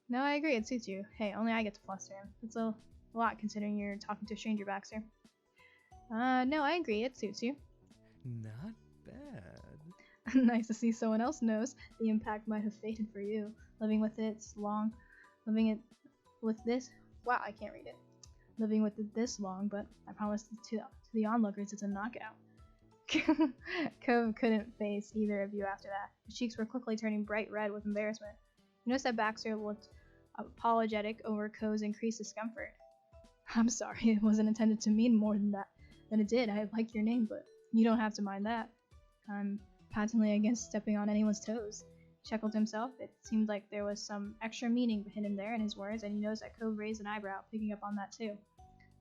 No, I agree, it suits you. Hey, only I get to fluster him. It's a lot considering you're talking to a stranger, Baxter. No, I agree, it suits you. Not bad. Nice to see someone else knows the impact might have faded for you. Living with it's long, living it with this. Wow, I can't read it. Living with it this long, but I promise to the onlookers it's a knockout. Cove couldn't face either of you after that. His cheeks were quickly turning bright red with embarrassment. You noticed that Baxter looked apologetic over Cove's increased discomfort. I'm sorry, it wasn't intended to mean more than that. Than it did. I like your name, but you don't have to mind that. I'm patently against stepping on anyone's toes. He chuckled to himself. It seemed like there was some extra meaning hidden there in his words, and he noticed that Cove raised an eyebrow, picking up on that too.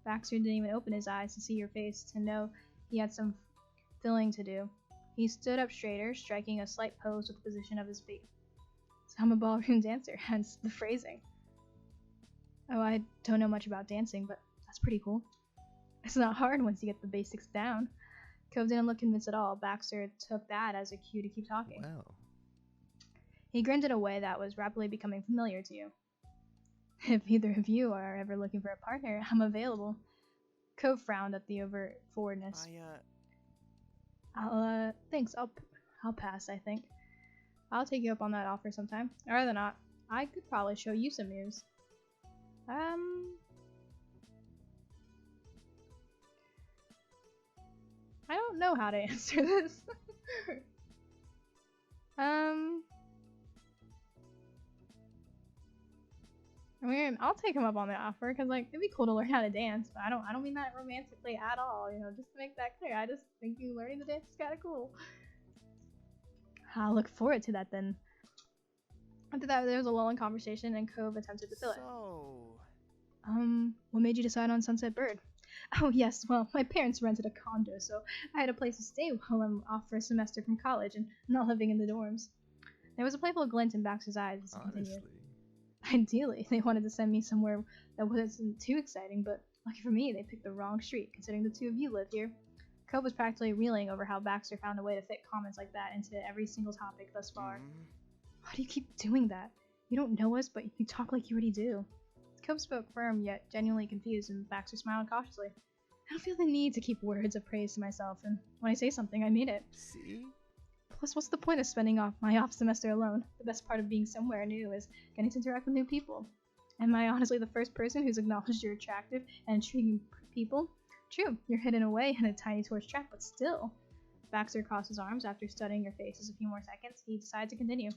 Baxter didn't even open his eyes to see your face, to know he had some filling to do. He stood up straighter, striking a slight pose with the position of his feet. So I'm a ballroom dancer, hence the phrasing. Oh, I don't know much about dancing, but that's pretty cool. It's not hard once you get the basics down. Cove didn't look convinced at all. Baxter took that as a cue to keep talking. Well, He grinned in a way that was rapidly becoming familiar to you. If either of you are ever looking for a partner, I'm available. Cove frowned at the overt forwardness. Thanks. I'll pass, I think. I'll take you up on that offer sometime. Or rather not. I could probably show you some moves. I don't know how to answer this. I mean, I'll take him up on the offer because, like, it'd be cool to learn how to dance. But I don't mean that romantically at all. You know, just to make that clear. I just think you learning to dance is kind of cool. I'll look forward to that then. After that, there was a lull in conversation, and Cove attempted to fill it. What made you decide on Sunset Bird? Oh yes, well, my parents rented a condo, so I had a place to stay while I'm off for a semester from college and not living in the dorms. There was a playful glint in Baxter's eyes as he continued. honestly. Ideally, they wanted to send me somewhere that wasn't too exciting, but lucky for me, they picked the wrong street, considering the two of you live here. Cove was practically reeling over how Baxter found a way to fit comments like that into every single topic thus far. Why do you keep doing that? You don't know us, but you talk like you already do. Cove spoke firm, yet genuinely confused, and Baxter smiled cautiously. I don't feel the need to keep words of praise to myself, and when I say something, I mean it. See? Plus, what's the point of spending off my off semester alone? The best part of being somewhere new is getting to interact with new people. Am I honestly the first person who's acknowledged you're attractive and intriguing people? True, you're hidden away in a tiny tourist trap, but still. Baxter crossed his arms after studying your faces a few more seconds. He decided to continue.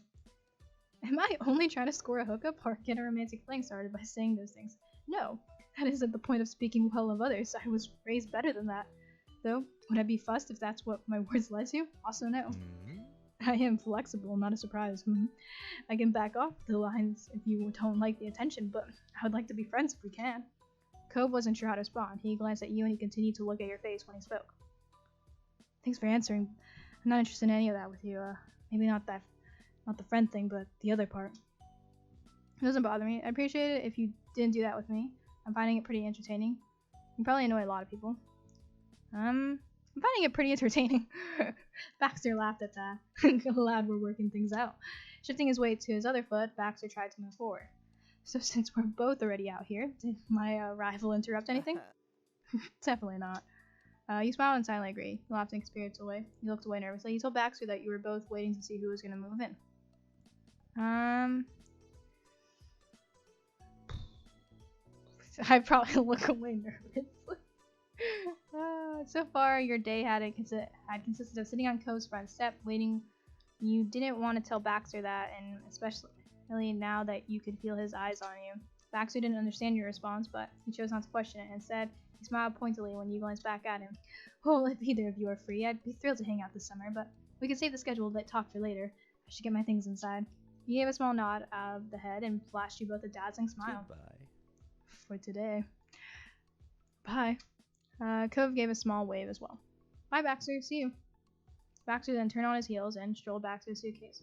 Am I only trying to score a hookup or get a romantic fling started by saying those things? No, that isn't the point of speaking well of others. I was raised better than that. Though, would I be fussed if that's what my words led to? Also no. I am flexible, not a surprise. I can back off the lines if you don't like the attention, but I would like to be friends if we can. Cove wasn't sure how to respond. He glanced at you and he continued to look at your face when he spoke. Thanks for answering. I'm not interested in any of that with you. Maybe not the friend thing, but the other part. It doesn't bother me. I appreciate it if you didn't do that with me. I'm finding it pretty entertaining. You probably annoy a lot of people. I'm finding it pretty entertaining. Baxter laughed at that. Glad we're working things out. Shifting his weight to his other foot, Baxter tried to move forward. So since we're both already out here, did my rival interrupt anything? Definitely not. You smiled and silently agreed. You laughed in a spirited way. You looked away nervously. You told Baxter that you were both waiting to see who was going to move in. I probably look away nervously. So far, your day had consisted of sitting on Cove's front step, waiting. You didn't want to tell Baxter that, and especially now that you could feel his eyes on you. Baxter didn't understand your response, but he chose not to question it. Instead, he smiled pointedly when you glanced back at him. Well, if either of you are free, I'd be thrilled to hang out this summer, but we could save the scheduled talk for later. I should get my things inside. He gave a small nod of the head and flashed you both a dazzling smile. Goodbye. For today. Bye. Cove gave a small wave as well. Bye, Baxter. See you. Baxter then turned on his heels and strolled back to his suitcase,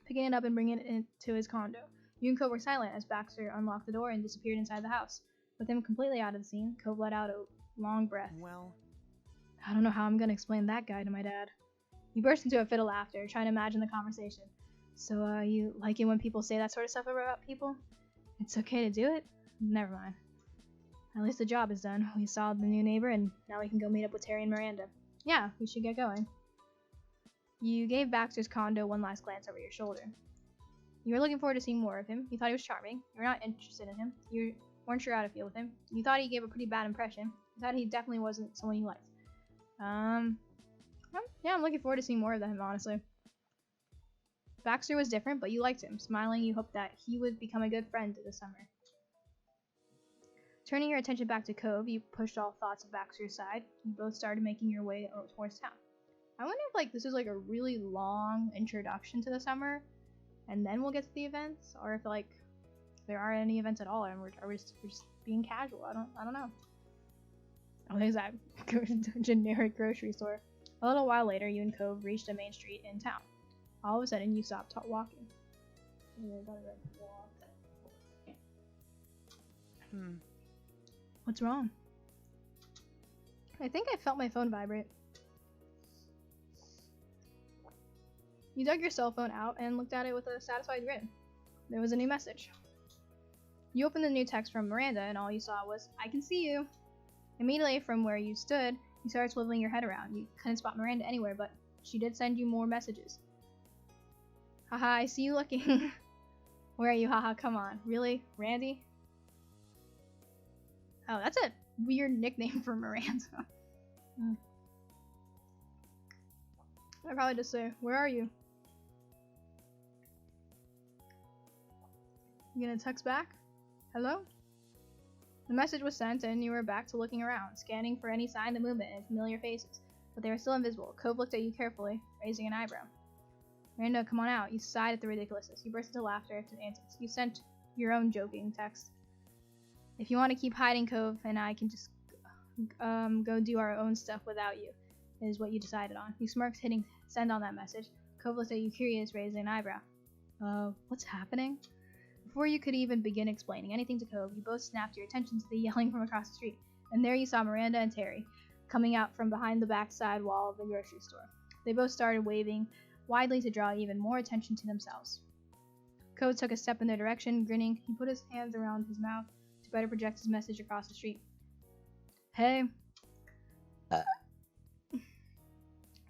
picking it up and bringing it into his condo. You and Cove were silent as Baxter unlocked the door and disappeared inside the house. With him completely out of the scene, Cove let out a long breath. Well, I don't know how I'm going to explain that guy to my dad. He burst into a fit of laughter, trying to imagine the conversation. So, you like it when people say that sort of stuff about people? It's okay to do it? Never mind. At least the job is done. We saw the new neighbor, and now we can go meet up with Terry and Miranda. Yeah, we should get going. You gave Baxter's condo one last glance over your shoulder. You were looking forward to seeing more of him. You thought he was charming. You were not interested in him. You weren't sure how to feel with him. You thought he gave a pretty bad impression. You thought he definitely wasn't someone you liked. Yeah, I'm looking forward to seeing more of him, honestly. Baxter was different, but you liked him. Smiling, you hoped that he would become a good friend this summer. Turning your attention back to Cove, you pushed all thoughts of Baxter aside. You both started making your way towards town. I wonder if this is a really long introduction to the summer, and then we'll get to the events, or if there aren't any events at all, and we're just being casual. I don't know. Oh, there's that generic grocery store. A little while later, you and Cove reached a main street in town. All of a sudden, you stopped walking. What's wrong? I think I felt my phone vibrate. You dug your cell phone out and looked at it with a satisfied grin. There was a new message. You opened the new text from Miranda, and all you saw was, "I can see you." Immediately from where you stood, you started swiveling your head around. You couldn't spot Miranda anywhere, but she did send you more messages. Haha, I see you looking. Where are you? Haha, come on. Really? Randy? Oh, that's a weird nickname for Miranda. I'd probably just say, where are you? You gonna text back? Hello? The message was sent, and you were back to looking around, scanning for any sign of movement and familiar faces, but they were still invisible. Cove looked at you carefully, raising an eyebrow. Miranda, come on out. You sighed at the ridiculousness. You burst into laughter at his antics. You sent your own joking text. If you want to keep hiding, Cove and I can just go do our own stuff without you, is what you decided on. You smirked, hitting send on that message. Cove looked at you curious, raising an eyebrow. What's happening? Before you could even begin explaining anything to Cove, you both snapped your attention to the yelling from across the street, and there you saw Miranda and Terry coming out from behind the backside wall of the grocery store. They both started waving widely to draw even more attention to themselves. Cove took a step in their direction, grinning. He put his hands around his mouth to better project his message across the street. Hey.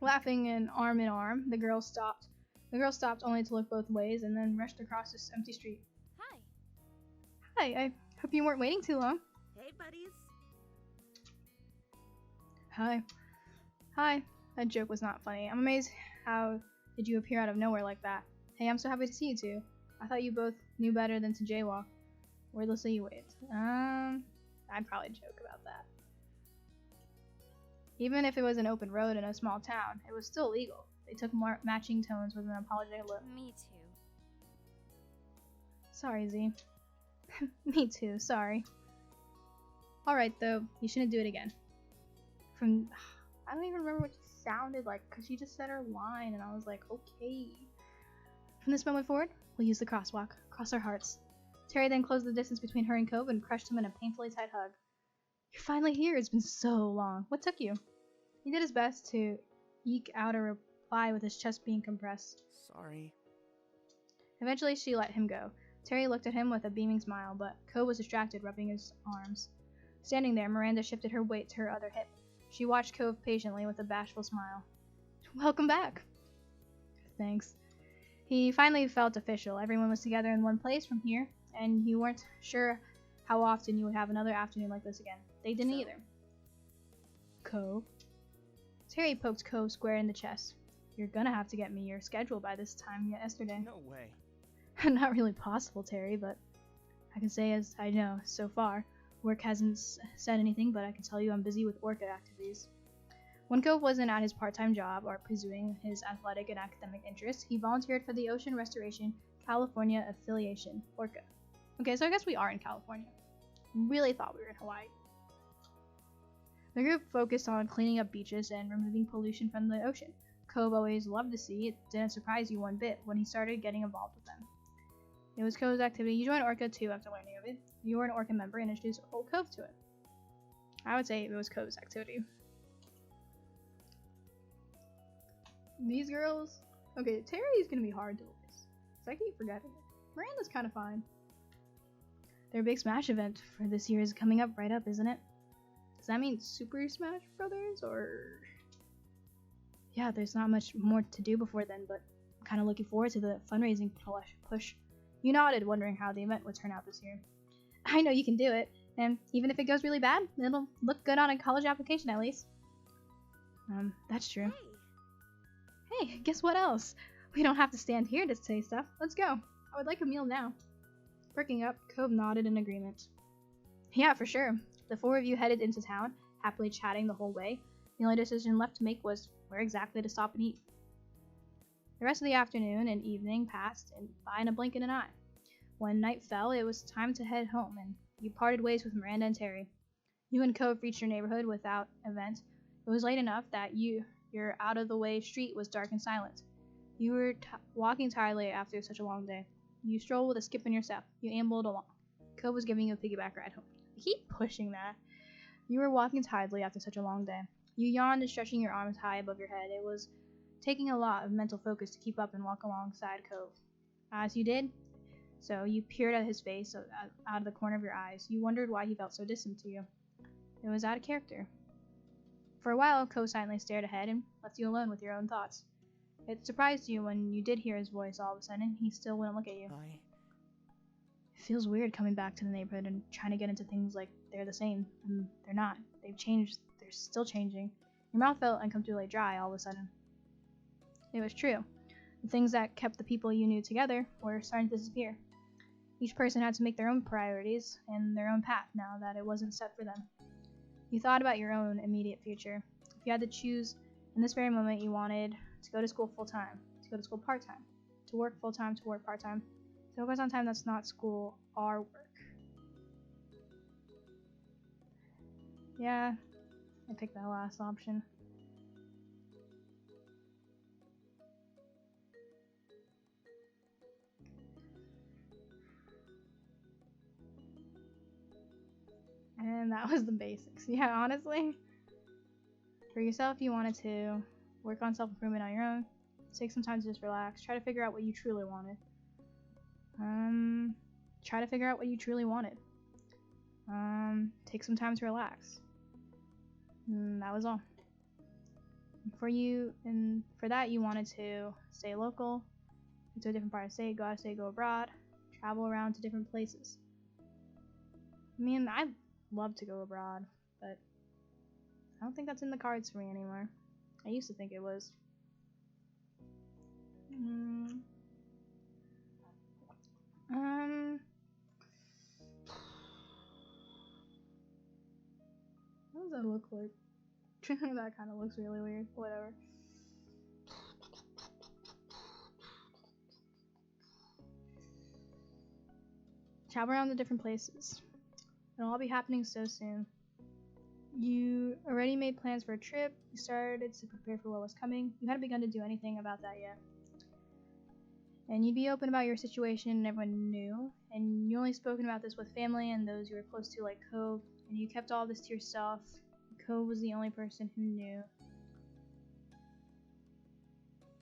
Laughing and arm in arm, the girl stopped. The girl stopped only to look both ways and then rushed across this empty street. Hi. Hi, I hope you weren't waiting too long. Hey, buddies. Hi. Hi. That joke was not funny. I'm amazed how did you appear out of nowhere like that. Hey, I'm so happy to see you two. I thought you both knew better than to jaywalk. Wordlessly you waved. I'd probably joke about that. Even if it was an open road in a small town, it was still illegal. They took matching tones with an apologetic look. Me too. Sorry, Z. Me too, sorry. Alright, though, you shouldn't do it again. I don't even remember what she sounded like, because she just said her line, and I was like, okay. From this moment forward, we'll use the crosswalk. Cross our hearts. Terry then closed the distance between her and Cove and crushed him in a painfully tight hug. You're finally here. It's been so long. What took you? He did his best to eke out a reply with his chest being compressed. Sorry. Eventually, she let him go. Terry looked at him with a beaming smile, but Cove was distracted, rubbing his arms. Standing there, Miranda shifted her weight to her other hip. She watched Cove patiently with a bashful smile. Welcome back. Thanks. He finally felt official. Everyone was together in one place from here, and you weren't sure how often you would have another afternoon like this again. They didn't either. Cove. Terry poked Cove square in the chest. You're gonna have to get me your schedule by this time yesterday. No way. Not really possible, Terry, but I can say as I know so far. Work hasn't said anything, but I can tell you I'm busy with Orca activities. When Cove wasn't at his part-time job or pursuing his athletic and academic interests, he volunteered for the Ocean Restoration California Affiliation, Orca. Okay, so I guess we are in California. Really thought we were in Hawaii. The group focused on cleaning up beaches and removing pollution from the ocean. Cove always loved the sea. It didn't surprise you one bit when he started getting involved with them. It was Cove's activity. You joined Orca too after learning of it. You were an Orca member and introduced old Cove to it. I would say it was Cove's activity. These girls... Okay, Terry's gonna be hard to lose. I keep forgetting it. Miranda's kind of fine. Their big Smash event for this year is coming up right up, isn't it? Does that mean Super Smash Brothers, or... Yeah, there's not much more to do before then, but I'm kind of looking forward to the fundraising push. You nodded, wondering how the event would turn out this year. I know you can do it, and even if it goes really bad, it'll look good on a college application at least. That's true. Hey, guess what else? We don't have to stand here to say stuff. Let's go. I would like a meal now. Perking up, Cove nodded in agreement. Yeah, for sure. The four of you headed into town, happily chatting the whole way. The only decision left to make was where exactly to stop and eat. The rest of the afternoon and evening passed by in a blink of an eye. When night fell, it was time to head home, and you parted ways with Miranda and Terry. You and Cove reached your neighborhood without event. It was late enough that your out-of-the-way street was dark and silent. You were walking tiredly after such a long day. You strolled with a skip in your step. You ambled along. Cove was giving you a piggyback ride home. I keep pushing that. You were walking tiredly after such a long day. You yawned and stretching your arms high above your head. It was taking a lot of mental focus to keep up and walk alongside Cove. As you did, so you peered at his face out of the corner of your eyes. You wondered why he felt so distant to you. It was out of character. For a while, Cove silently stared ahead and left you alone with your own thoughts. It surprised you when you did hear his voice all of a sudden. He still wouldn't look at you. It feels weird coming back to the neighborhood and trying to get into things like they're the same, and they're not. They've changed. They're still changing. Your mouth felt uncomfortably dry all of a sudden. It was true. The things that kept the people you knew together were starting to disappear. Each person had to make their own priorities and their own path now that it wasn't set for them. You thought about your own immediate future. If you had to choose, in this very moment you wanted to go to school full-time, to go to school part-time, to work full-time, to work part-time, to focus on time that's not school or work. Yeah, I picked that last option. And that was the basics. Yeah, honestly. For yourself, you wanted to work on self-improvement on your own, take some time to just relax, try to figure out what you truly wanted. Take some time to relax. And that was all. For you, and for that, you wanted to stay local, go to a different part of the state, go out of state, go abroad, travel around to different places. I mean, I'd love to go abroad, but I don't think that's in the cards for me anymore. I used to think it was. What does that look like? That kind of looks really weird. Whatever. Travel around to different places. It'll all be happening so soon. You already made plans for a trip. You started to prepare for what was coming. You hadn't begun to do anything about that yet. And you'd be open about your situation and everyone knew. And you only spoken about this with family and those you were close to, like Cove. And you kept all this to yourself. Cove was the only person who knew.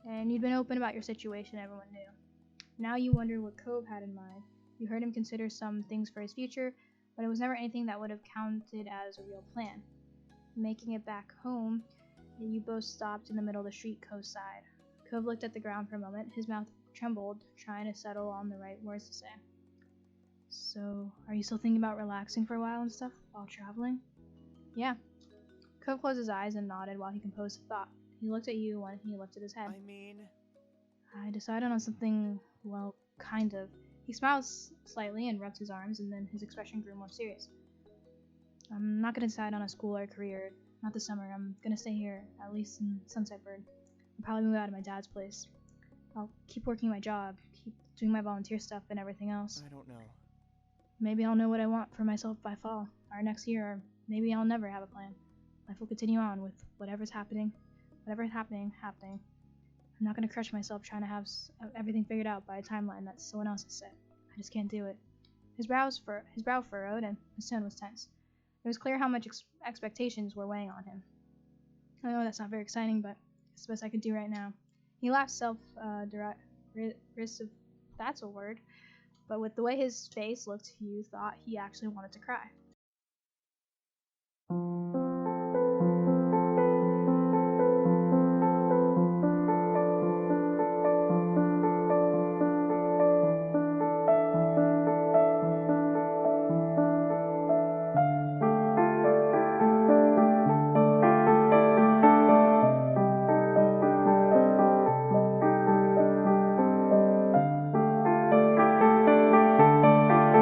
And you'd been open about your situation, everyone knew. Now you wondered what Cove had in mind. You heard him consider some things for his future, but it was never anything that would have counted as a real plan. Making it back home, you both stopped in the middle of the street, Cove sighed. Cove looked at the ground for a moment. His mouth trembled, trying to settle on the right words to say. So, are you still thinking about relaxing for a while and stuff while traveling? Yeah. Cove closed his eyes and nodded while he composed a thought. He looked at you when he lifted his head. I decided on something, well, kind of. He smiled slightly and rubbed his arms, and then his expression grew more serious. I'm not going to decide on a school or a career, not this summer. I'm going to stay here, at least in Sunsetburg. I'll probably move out of my dad's place. I'll keep working my job, keep doing my volunteer stuff and everything else. I don't know. Maybe I'll know what I want for myself by fall, or next year, or maybe I'll never have a plan. Life will continue on with whatever's happening. I'm not going to crush myself trying to have everything figured out by a timeline that someone else has set. I just can't do it. His brow furrowed and his tone was tense. It was clear how much expectations were weighing on him. I know that's not very exciting, but it's the best I could do right now. He laughed self-derisively that's a word. But with the way his face looked, you thought he actually wanted to cry.